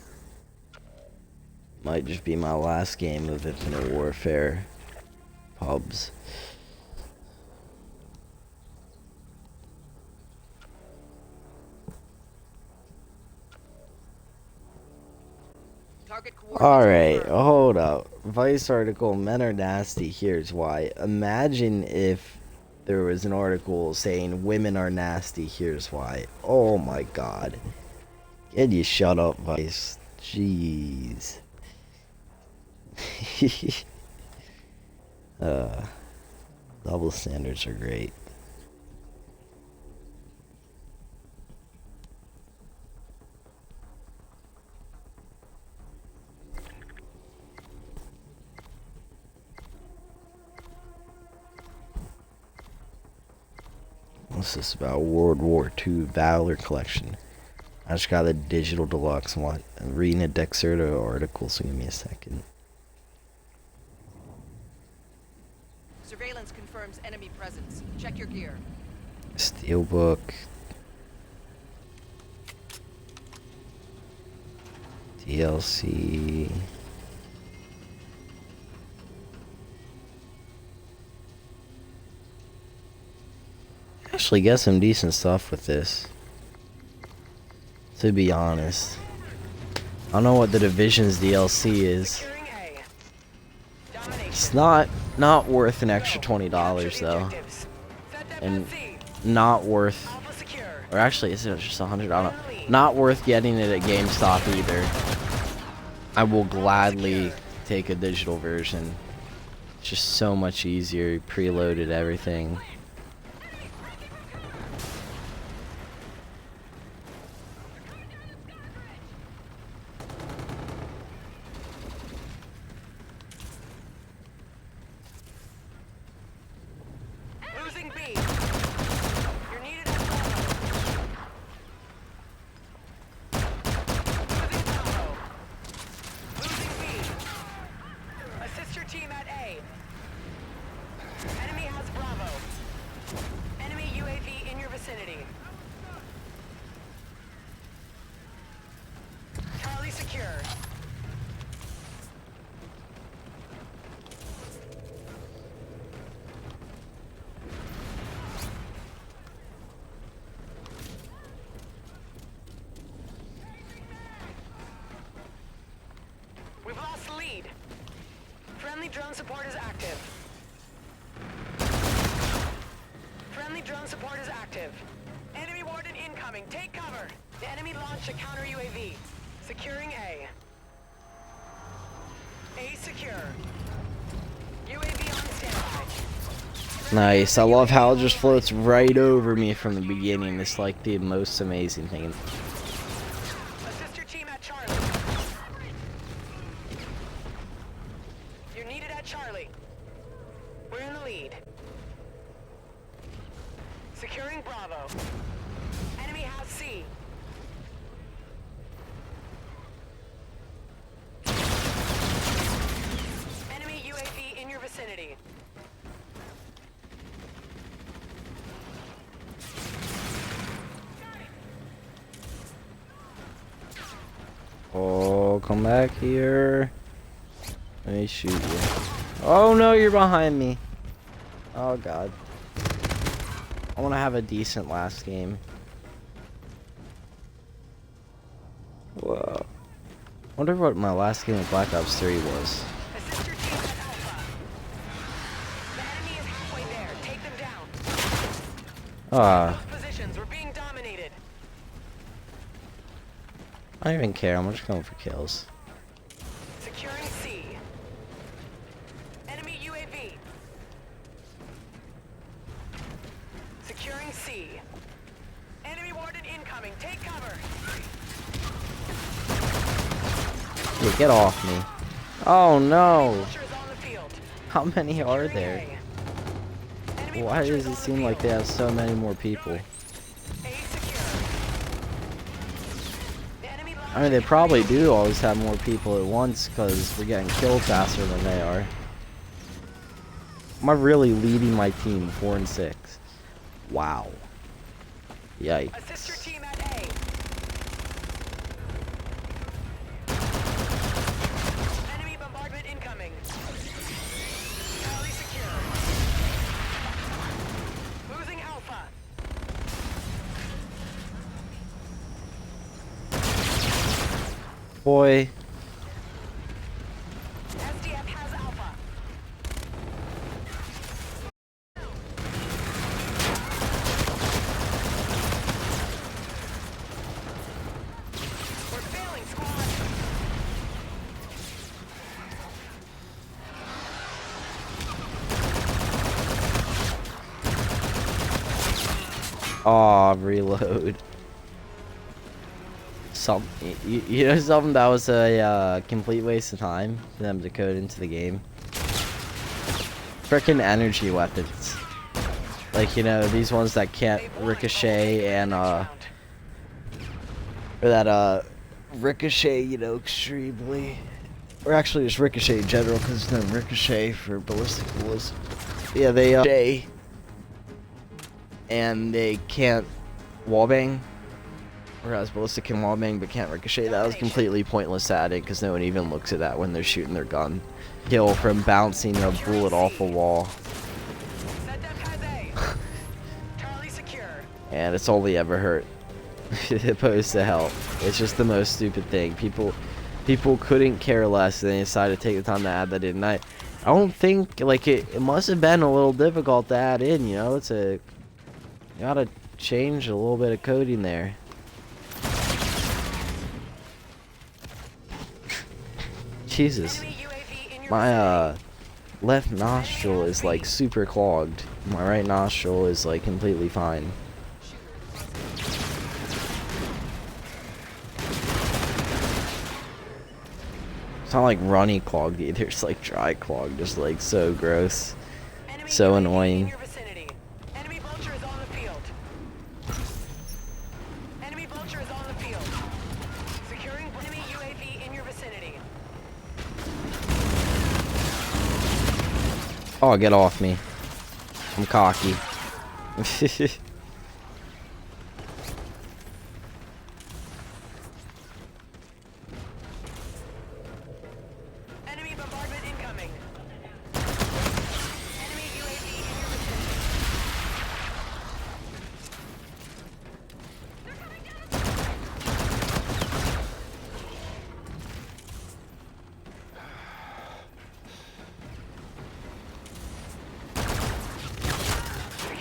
might just be my last game of Infinite Warfare pubs. Target coordinates Alright, confirmed. hold up. Vice article, men are nasty, here's why. Imagine if there was an article saying women are nasty, here's why. Oh my god. Can you shut up, Vice? Jeez. Double standards are great. What's this about? World War II Valor Collection. I just got the digital deluxe one. I'm reading a Dexerto article, so give me a second. Surveillance confirms enemy presence. Check your gear. Steelbook. DLC. actually get some decent stuff with this, to be honest. I don't know what the Division's DLC is. Securing A. Domination. It's not worth an extra $20 Capture the though, objectives. Set them and at C. not worth, Alpha secure. or actually it's just $100. Not worth getting it at GameStop either. I will gladly take a digital version. It's just so much easier, preloaded everything. Losing B. You're needed at Bravo. Losing Bravo. Losing B. Assist your team at A. Enemy has Bravo. Enemy UAV in your vicinity. Charlie secure. We've lost the lead. Friendly drone support is active. Friendly drone support is active. Enemy warden incoming. Take cover. The enemy launched a counter UAV. Securing A. A secure. UAV on standby. Nice. I love how it just floats right over me from the beginning. It's like the most amazing thing. Assist your team at Charlie. You're needed at Charlie. We're in the lead. Securing Bravo. Enemy has C. Enemy UAV in your vicinity. Oh, come back here. Let me shoot you. Oh no, you're behind me. Oh god. I want to have a decent last game. Whoa. Wonder what my last game of Black Ops 3 was. Assist your team at Alpha. The enemy is halfway there. Take them down. Ah, Those positions. We're being dominated. I don't even care. I'm just going for kills. Securing C. Enemy UAV. Securing C. Enemy warden incoming. Take cover. Hey, get off me. Oh no. Vulture is on the field. How many are Securing there? A. Enemy Why Vulture does is it on the seem like they field. have so many more people? A secure. The enemy I mean, they probably do always have more people at once because we're getting killed faster than they are. Am I really leading my team 4-6? Wow. Assist your Yikes. team at A. Enemy bombardment incoming. Charlie secure. Losing Alpha. Boy. SDF has Alpha. We're failing, squad. Aw, reload. You know something that was a complete waste of time for them to code into the game? Frickin' energy weapons. Like, you know, these ones that can't ricochet and, or that, ricochet, you know, extremely. Or actually just ricochet in general, because there's no ricochet for ballistic bullets. Yeah, they, ricochet. And they can't wallbang. Whereas ballistic can wallbang but can't ricochet. That was completely pointless to add it because no one even looks at that when they're shooting their gun. Kill from bouncing a bullet off a wall. Set them as A. Charlie secure. and it's only ever hurt opposed to help. It's just the most stupid thing. People couldn't care less, and they decided to take the time to add that in. I don't think, like, it must have been a little difficult to add in, you know. You gotta change a little bit of coding there. Jesus. Enemy UAV in your My left nostril is like super clogged. My right nostril is like completely fine. It's not like runny clogged either, it's like dry clogged, just like so gross. Enemy So UAV in annoying. your vicinity. Enemy vulture is on the field. Enemy vulture is on the field. Securing enemy UAV in your vicinity. Oh, get off me. I'm cocky. Enemy bombardment incoming. Enemy UAV in your vicinity.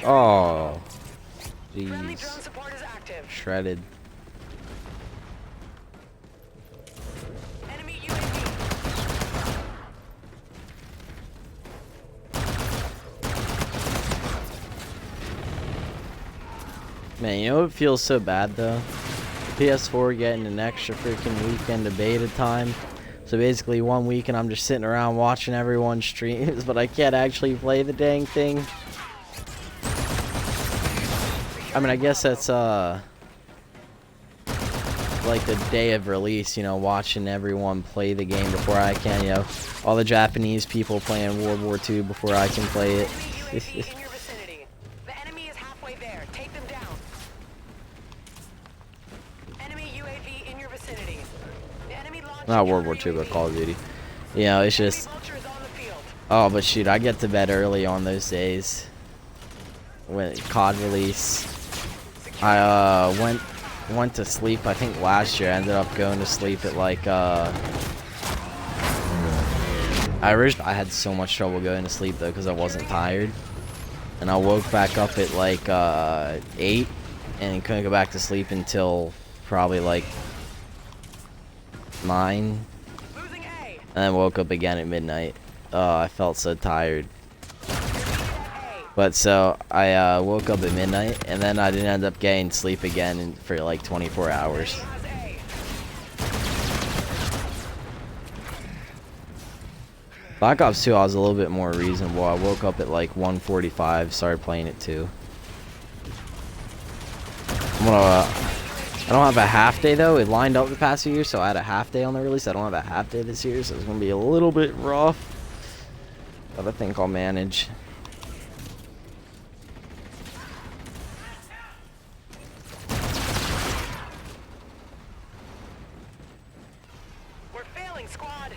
Oh. Friendly drone Jeez. support is active. Shredded. Enemy UAV. Man, you know what feels so bad though? PS4 getting an extra freaking weekend of beta time. So basically 1 week and I'm just sitting around watching everyone's streams, but I can't actually play the dang thing. I mean, I guess that's like the day of release, you know, watching everyone play the game before I can, you know, all the Japanese people playing World War II before I can play it. Enemy UAV in your vicinity. The enemy is halfway there. Take them down. Enemy UAV in your vicinity. The enemy launched Not World War II, UAV. but Call of Duty. You know, it's just, Enemy vulture is on the field. oh, but shoot, I get to bed early on those days. When COD release, I went to sleep. I think last year I ended up going to sleep at like I had so much trouble going to sleep though because I wasn't tired, and I woke back up at like 8 and couldn't go back to sleep until probably like 9, Losing A. and then woke up again at midnight. Oh, I felt so tired. But so I woke up at midnight, and then I didn't end up getting sleep again for like 24 hours. Has A. Black Ops 2, I was a little bit more reasonable. I woke up at like 1:45, started playing it too. I don't have a half day though. It lined up the past few years, so I had a half day on the release. I don't have a half day this year, so it's gonna be a little bit rough. But I think I'll manage. We're failing, squad.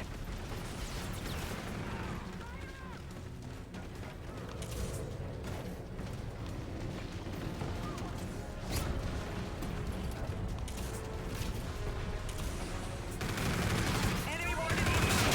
Enemy wanted to take cover.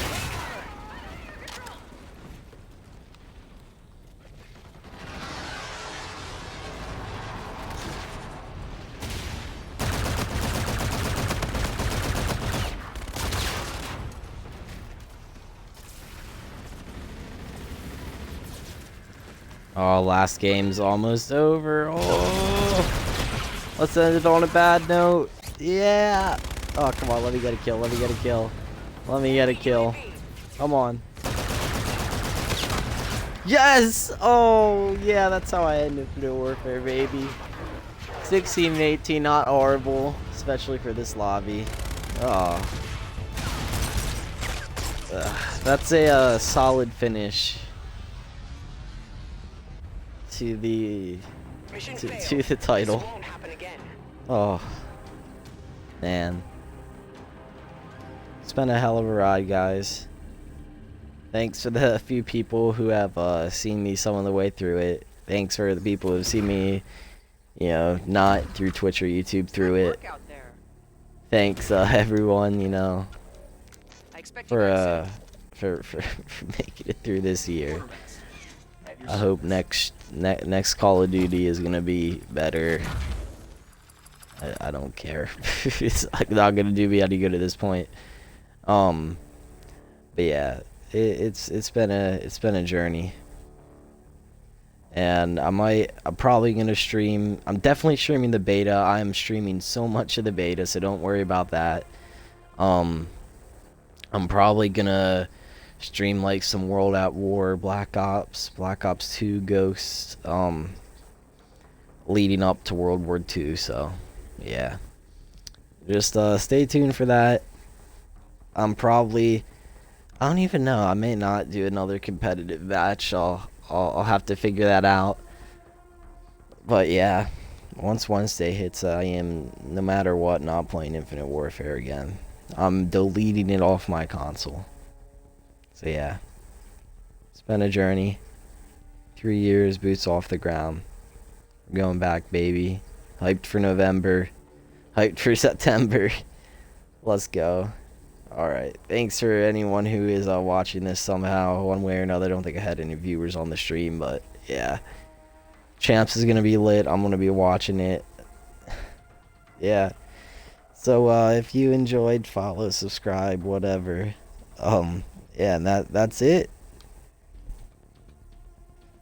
Oh, last game's almost over. Oh, let's end it on a bad note. Yeah. Oh, come on. Let me get a kill. Let me get a kill. Let me get a kill. Come on. Yes. Oh, yeah. That's how I end Infinite Warfare, baby. 16 and 18, not horrible, especially for this lobby. Oh. That's a solid finish to the Mission to failed. the title. This won't happen again. Oh, man. It's been a hell of a ride, guys. Thanks for the few people who have seen me some of the way through it. Thanks for the people who've seen me You know, not through Twitch or YouTube, through Good it. work out there. Thanks, everyone, you know, I expect you for, back soon. for making it through this year. I hope next Call of Duty is gonna be better. I don't care. It's not gonna do me any good at this point. But yeah, it's been a journey. And I'm probably gonna stream. I'm definitely streaming the beta. I am streaming so much of the beta, so don't worry about that. I'm probably gonna stream like some World at War, Black Ops 2, Ghosts, leading up to World War II. So yeah, just stay tuned for that. I don't even know. I may not do another competitive match. I'll have to figure that out. But yeah, once Wednesday hits, I am, no matter what, not playing Infinite Warfare again. I'm deleting it off my console. So yeah, it's been a journey. 3 years, boots off the ground. We're going back, baby. Hyped for November. Hyped for September. Let's go. Alright, thanks for anyone who is watching this somehow, one way or another. I don't think I had any viewers on the stream, but yeah. Champs is going to be lit. I'm going to be watching it. Yeah. So, if you enjoyed, follow, subscribe, whatever. Yeah, and that's it.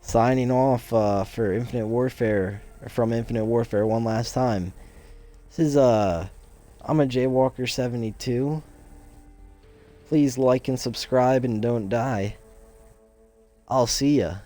Signing off for Infinite Warfare, or from Infinite Warfare one last time. This is, I'm a Jaywalker72. Please like and subscribe and don't die. I'll see ya.